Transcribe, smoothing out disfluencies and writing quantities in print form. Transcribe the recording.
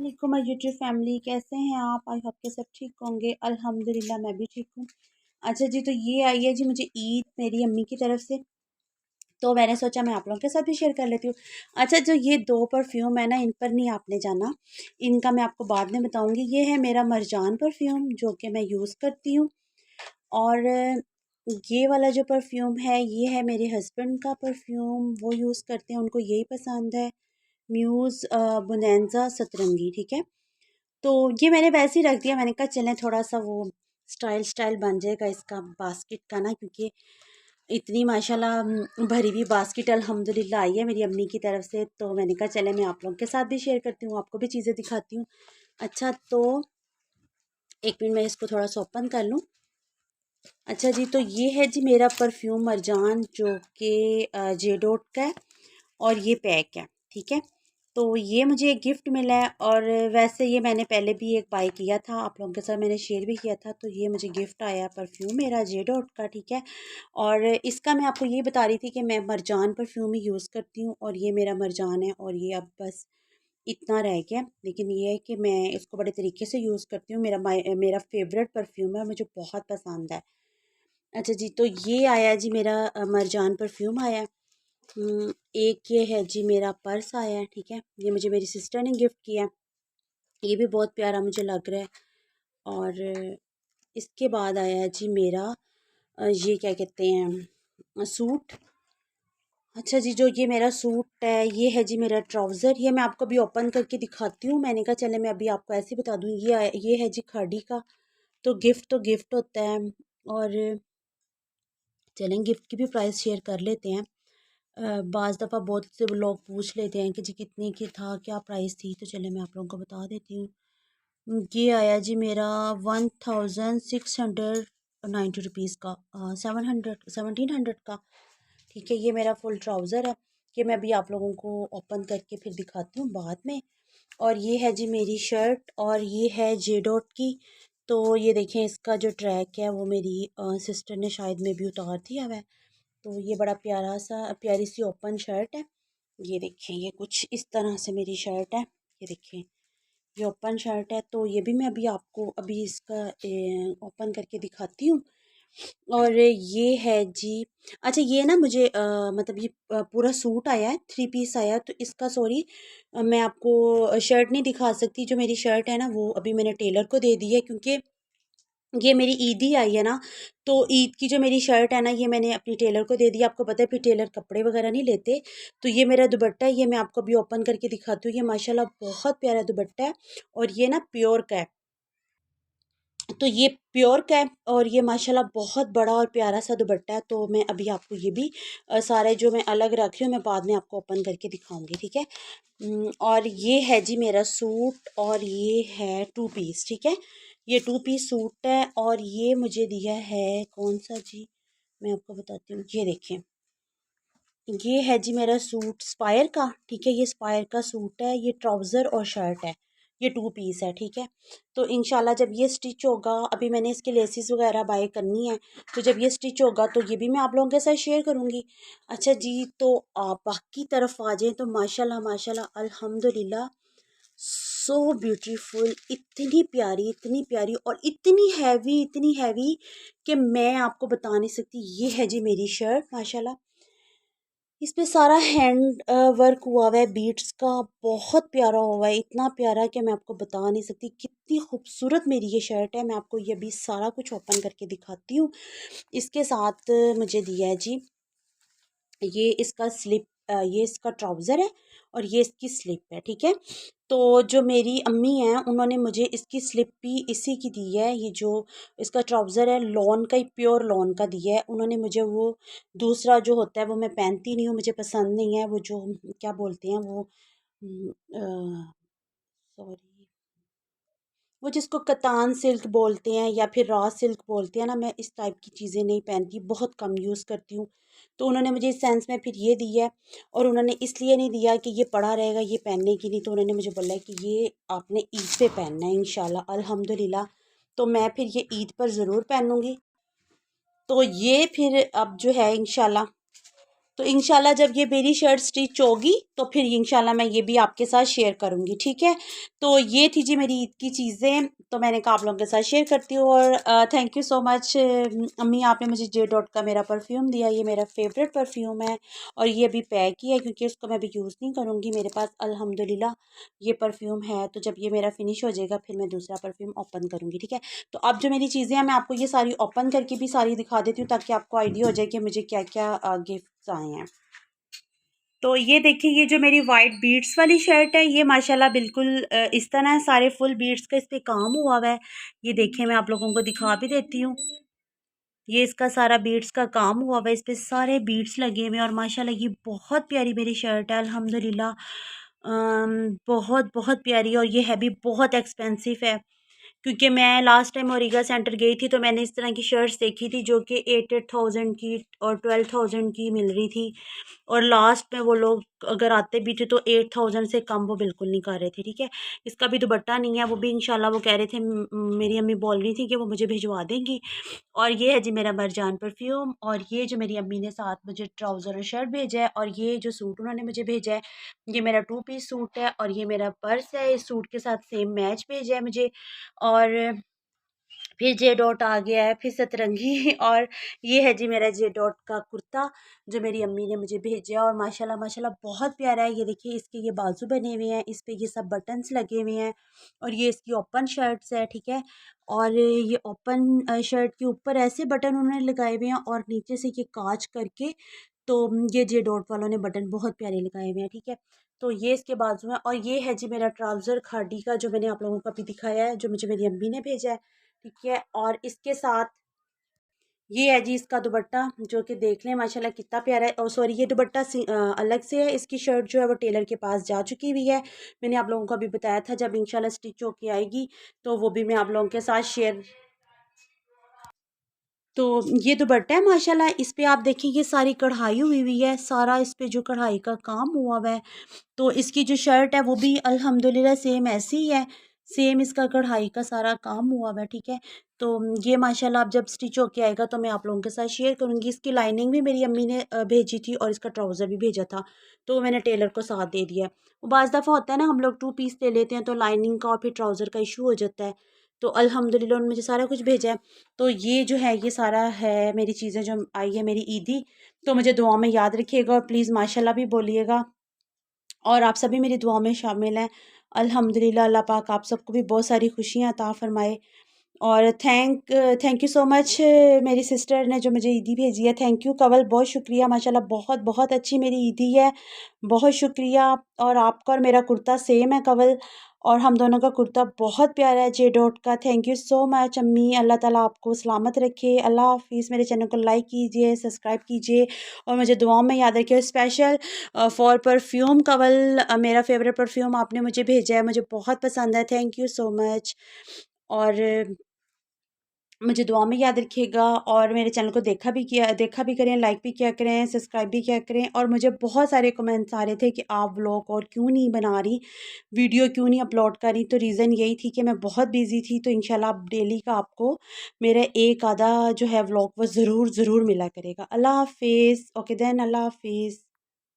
वालेकुम my YouTube family, कैसे हैं आप? आई होप के सब ठीक होंगे। अल्हम्दुलिल्लाह मैं भी ठीक हूँ। अच्छा जी, तो ये आई है जी मुझे ईद मेरी अम्मी की तरफ से, तो मैंने सोचा मैं आप लोगों के साथ भी शेयर कर लेती हूँ। अच्छा, जो ये 2 परफ्यूम है ना, इन पर नहीं आपने जाना, इनका मैं आपको बाद में बताऊँगी। ये है मेरा मरजान परफ्यूम जो कि मैं यूज़ करती हूँ, और ये वाला जो परफ्यूम है ये है मेरे हस्बैंड का परफ्यूम, वो यूज़ करते हैं, उनको यही पसंद है। म्यूज़ बोनेंजा सतरंगी, ठीक है। तो ये मैंने वैसे ही रख दिया, मैंने कहा चलें थोड़ा सा वो स्टाइल स्टाइल बन जाएगा इसका बास्केट का ना, क्योंकि इतनी माशाल्लाह भरी हुई बास्केट अल्हम्दुलिल्लाह आई है मेरी अम्मी की तरफ से, तो मैंने कहा चले मैं आप लोगों के साथ भी शेयर करती हूँ, आपको भी चीज़ें दिखाती हूँ। अच्छा, तो एक मिनट मैं इसको थोड़ा सा ओपन कर लूँ। अच्छा जी, तो ये है जी मेरा परफ्यूम मरजान जो कि जे डॉट का है, और ये पैक है, ठीक है। तो ये मुझे एक गिफ्ट मिला है, और वैसे ये मैंने पहले भी एक बाय किया था, आप लोगों के साथ मैंने शेयर भी किया था। तो ये मुझे गिफ्ट आया परफ्यूम मेरा जे डॉट का, ठीक है। और इसका मैं आपको ये बता रही थी कि मैं मरजान परफ्यूम ही यूज़ करती हूँ, और ये मेरा मरजान है, और ये अब बस इतना रह गया। लेकिन ये है कि मैं इसको बड़े तरीके से यूज़ करती हूँ, मेरा फेवरेट परफ्यूम है, मुझे बहुत पसंद है। अच्छा जी, तो ये आया जी मेरा मरजान परफ्यूम आया। एक ये है जी मेरा पर्स आया है, ठीक है। ये मुझे मेरी सिस्टर ने गिफ्ट किया, ये भी बहुत प्यारा मुझे लग रहा है। और इसके बाद आया है जी मेरा ये क्या कहते हैं, सूट। अच्छा जी, जो ये मेरा सूट है ये है जी मेरा ट्राउज़र, ये मैं आपको अभी ओपन करके दिखाती हूँ। मैंने कहा चले मैं अभी आपको ऐसे ही बता दूँ। ये है जी खाड़ी का, तो गिफ्ट होता है। और चलें गिफ्ट की भी प्राइस शेयर कर लेते हैं। बाज़ दफ़ा बहुत से लोग पूछ लेते हैं कि जी कितने की था, क्या प्राइस थी, तो चले मैं आप लोगों को बता देती हूँ। ये आया जी मेरा 1690 रुपीज़ का, 1700 का, ठीक है। ये मेरा फुल ट्राउज़र है, ये मैं अभी आप लोगों को ओपन करके फिर दिखाती हूँ बाद में। और ये है जी मेरी शर्ट, और ये है जे डॉट की। तो ये देखें, इसका जो ट्रैक है वो मेरी सिस्टर ने शायद में भी उतार दिया हुआ है। तो ये बड़ा प्यारी सी ओपन शर्ट है। ये देखें, ये कुछ इस तरह से मेरी शर्ट है, ये देखें, ये ओपन शर्ट है। तो ये भी मैं अभी आपको अभी इसका ओपन करके दिखाती हूँ। और ये है जी, अच्छा ये ना मुझे मतलब ये पूरा सूट आया है, 3 पीस आया है, तो इसका सॉरी मैं आपको शर्ट नहीं दिखा सकती। जो मेरी शर्ट है ना वो अभी मैंने टेलर को दे दी है, क्योंकि ये मेरी ईद ही आई है ना। तो ईद की जो मेरी शर्ट है ना ये मैंने अपनी टेलर को दे दी। आपको पता है फिर टेलर कपड़े वगैरह नहीं लेते। तो ये मेरा दुपट्टा है, ये मैं आपको अभी ओपन करके दिखाती हूँ। ये माशाल्लाह बहुत प्यारा दुपट्टा है, और ये ना प्योर का है। तो ये प्योर का है, और ये माशाल्लाह बहुत बड़ा और प्यारा सा दुपट्टा है। तो मैं अभी आपको ये भी सारे जो मैं अलग रख रही हूँ मैं बाद में आपको ओपन करके दिखाऊंगी, ठीक है। और ये है जी मेरा सूट, और ये है 2 पीस, ठीक है। ये 2 पीस सूट है, और ये मुझे दिया है कौन सा जी, मैं आपको बताती हूँ। ये देखें, ये है जी मेरा सूट स्पायर का, ठीक है। ये स्पायर का सूट है, ये ट्राउज़र और शर्ट है, ये 2 पीस है, ठीक है। तो इंशाल्लाह जब ये स्टिच होगा, अभी मैंने इसके लेसिस वगैरह बाय करनी है, तो जब ये स्टिच होगा तो ये भी मैं आप लोगों के साथ शेयर करूँगी। अच्छा जी, तो आप बाकी तरफ आ जाएँ तो माशाल्लाह माशाल्लाह अल्हम्दुलिल्लाह, सो ब्यूटीफुल, इतनी प्यारी और इतनी हैवी कि मैं आपको बता नहीं सकती। ये है जी मेरी शर्ट, माशाल्लाह इस पे सारा हैंड वर्क हुआ हुआ है बीड्स का, बहुत प्यारा हुआ है, इतना प्यारा कि मैं आपको बता नहीं सकती कितनी खूबसूरत मेरी ये शर्ट है। मैं आपको ये अभी सारा कुछ ओपन करके दिखाती हूँ। इसके साथ मुझे दिया है जी ये इसका स्लिप, ये इसका ट्राउज़र है, और ये इसकी स्लिप है, ठीक है। तो जो मेरी अम्मी हैं उन्होंने मुझे इसकी स्लिप भी इसी की दी है। ये जो इसका ट्राउज़र है लॉन का ही, प्योर लॉन का दिया है उन्होंने मुझे। वो दूसरा जो होता है वो मैं पहनती नहीं हूँ, मुझे पसंद नहीं है। वो जो क्या बोलते हैं वो, सॉरी, वो जिसको कतान सिल्क बोलते हैं या फिर रॉ सिल्क बोलते हैं ना, मैं इस टाइप की चीज़ें नहीं पहनती, बहुत कम यूज़ करती हूँ। तो उन्होंने मुझे इस सेंस में फिर ये दिया है, और उन्होंने इसलिए नहीं दिया कि ये पड़ा रहेगा ये पहनने की नहीं, तो उन्होंने मुझे बोला है कि ये आपने ईद पे पहनना है इंशाल्लाह अल्हम्दुलिल्लाह। तो मैं फिर ये ईद पर ज़रूर पहनूँगी। तो ये फिर अब जो है इंशाल्लाह तो इंशाल्लाह जब ये मेरी शर्ट स्टिच होगी तो फिर इंशाल्लाह मैं ये भी आपके साथ शेयर करूँगी, ठीक है। तो ये थी जी मेरी ईद की चीज़ें, तो मैंने कहा आप लोगों के साथ शेयर करती हूँ। और थैंक यू सो मच अम्मी, आपने मुझे जे डॉट का मेरा परफ्यूम दिया, ये मेरा फेवरेट परफ्यूम है। और ये अभी पैक ही है क्योंकि उसको मैं अभी यूज़ नहीं करूँगी, मेरे पास अल्हम्दुलिल्लाह ये परफ्यूम है। तो जब ये मेरा फिनिश हो जाएगा फिर मैं दूसरा परफ्यूम ओपन करूँगी, ठीक है। तो अब जो मेरी चीज़ें हैं मैं आपको ये सारी ओपन करके भी सारी दिखा देती हूँ ताकि आपको आइडिया हो जाए कि मुझे क्या क्या गिफ्ट्स आए हैं। तो ये देखिए, ये जो मेरी वाइट बीड्स वाली शर्ट है, ये माशाल्लाह बिल्कुल इस तरह सारे फुल बीड्स का इस पे काम हुआ हुआ है। ये देखिए मैं आप लोगों को दिखा भी देती हूँ। ये इसका सारा बीड्स का काम हुआ हुआ है, इस पे सारे बीड्स लगे हुए हैं और माशाल्लाह ये बहुत प्यारी मेरी शर्ट है अल्हम्दुलिल्लाह। बहुत बहुत प्यारी, और ये है भी बहुत एक्सपेंसिव है क्योंकि मैं लास्ट टाइम ओरिगा सेंटर गई थी तो मैंने इस तरह की शर्ट्स देखी थी जो कि 8,000 की और 12,000 की मिल रही थी। और लास्ट में वो लोग अगर आते भी थे तो 8,000 से कम वो बिल्कुल नहीं कर रहे थे, ठीक है। इसका भी दुपट्टा नहीं है, वो भी इंशाल्लाह वो कह रहे थे, मेरी अम्मी बोल रही थी कि वो मुझे भिजवा देंगी। और ये है जी मेरा मरजान परफ्यूम, और ये जो मेरी अम्मी ने साथ मुझे ट्राउज़र और शर्ट भेजा है, और ये जो सूट उन्होंने मुझे भेजा है ये मेरा 2 पीस सूट है, और ये मेरा पर्स है, इस सूट के साथ सेम मैच भेजा है मुझे। और फिर जे डॉट आ गया है, फिर सतरंगी और ये है जी मेरा जे डॉट का कुर्ता जो मेरी अम्मी ने मुझे भेजा, और माशाल्लाह माशाल्लाह बहुत प्यारा है। ये देखिए इसके ये बाजू बने हुए हैं, इस पे ये सब बटन्स लगे हुए हैं, और ये इसकी ओपन शर्ट्स है, ठीक है। और ये ओपन शर्ट के ऊपर ऐसे बटन उन्होंने लगाए हुए हैं और नीचे से ये कांच करके, तो ये जे डॉट वालों ने बटन बहुत प्यारे लगाए हुए हैं, ठीक है। तो ये इसके बाजू में, और ये है जी मेरा ट्राउज़र खादी का जो मैंने आप लोगों को अभी दिखाया है, जो मुझे मेरी अम्मी ने भेजा है, ठीक है। और इसके साथ ये है जी इसका दुपट्टा जो कि देख लें माशाल्लाह कितना प्यारा है। और सॉरी, ये दुपट्टा अलग से है, इसकी शर्ट जो है वो टेलर के पास जा चुकी हुई है। मैंने आप लोगों को अभी बताया था, जब इंशाल्लाह स्टिच होके आएगी तो वो भी मैं आप लोगों के साथ शेयर। तो ये दुपट्टा है माशाल्लाह, इस पे आप देखिए ये सारी कढ़ाई हुई हुई है, सारा इस पे जो कढ़ाई का काम हुआ हुआ है। तो इसकी जो शर्ट है वो भी अल्हम्दुलिल्लाह सेम ऐसी ही है, सेम इसका कढ़ाई का सारा काम हुआ हुआ है, ठीक है। तो ये माशाल्लाह अब जब स्टिच होके आएगा तो मैं आप लोगों के साथ शेयर करूँगी। इसकी लाइनिंग भी मेरी अम्मी ने भेजी थी और इसका ट्राउज़र भी भेजा था, तो मैंने टेलर को साथ दे दिया है। वो बाज़ दफ़ा होता है ना, हम लोग 2 पीस ले लेते हैं तो लाइनिंग का और फिर ट्राउज़र का इशू हो जाता है। तो अल्हम्दुलिल्लाह उन्होंने मुझे सारा कुछ भेजा है। तो ये जो है ये सारा है मेरी चीज़ें जो आई है मेरी ईदी। तो मुझे दुआ में याद रखिएगा और प्लीज़ माशाल्लाह भी बोलिएगा, और आप सभी मेरी दुआ में शामिल हैं। अल्हम्दुलिल्लाह अल्लाह पाक आप सबको भी बहुत सारी खुशियाँ अता फ़रमाए। और थैंक यू सो मच मेरी सिस्टर ने जो मुझे ईदी भेजी है। थैंक यू कवल, बहुत शुक्रिया, माशाल्लाह बहुत बहुत अच्छी मेरी ईदी है, बहुत शुक्रिया। और आपका और मेरा कुर्ता सेम है कवल, और हम दोनों का कुर्ता बहुत प्यारा है जे डॉट का। थैंक यू सो मच अम्मी, अल्लाह ताला आपको सलामत रखे। अल्लाह हाफिज़। मेरे चैनल को लाइक कीजिए, सब्सक्राइब कीजिए, और मुझे दुआओं में याद रखिए। स्पेशल फॉर परफ्यूम कवल, मेरा फेवरेट परफ्यूम आपने मुझे भेजा है, मुझे बहुत पसंद है, थैंक यू सो मच। और मुझे दुआ में याद रखिएगा, और मेरे चैनल को देखा भी करें, लाइक भी किया करें, सब्सक्राइब भी किया करें। और मुझे बहुत सारे कमेंट्स आ रहे थे कि आप व्लॉग और क्यों नहीं बना रही, वीडियो क्यों नहीं अपलोड कर रही। तो रीज़न यही थी कि मैं बहुत बिज़ी थी। तो इंशाल्लाह अब डेली का आपको मेरा एक आधा जो है व्लॉग वो ज़रूर ज़रूर मिला करेगा। अल्लाह हाफिज़। ओके देन, अल्लाह हाफिज़।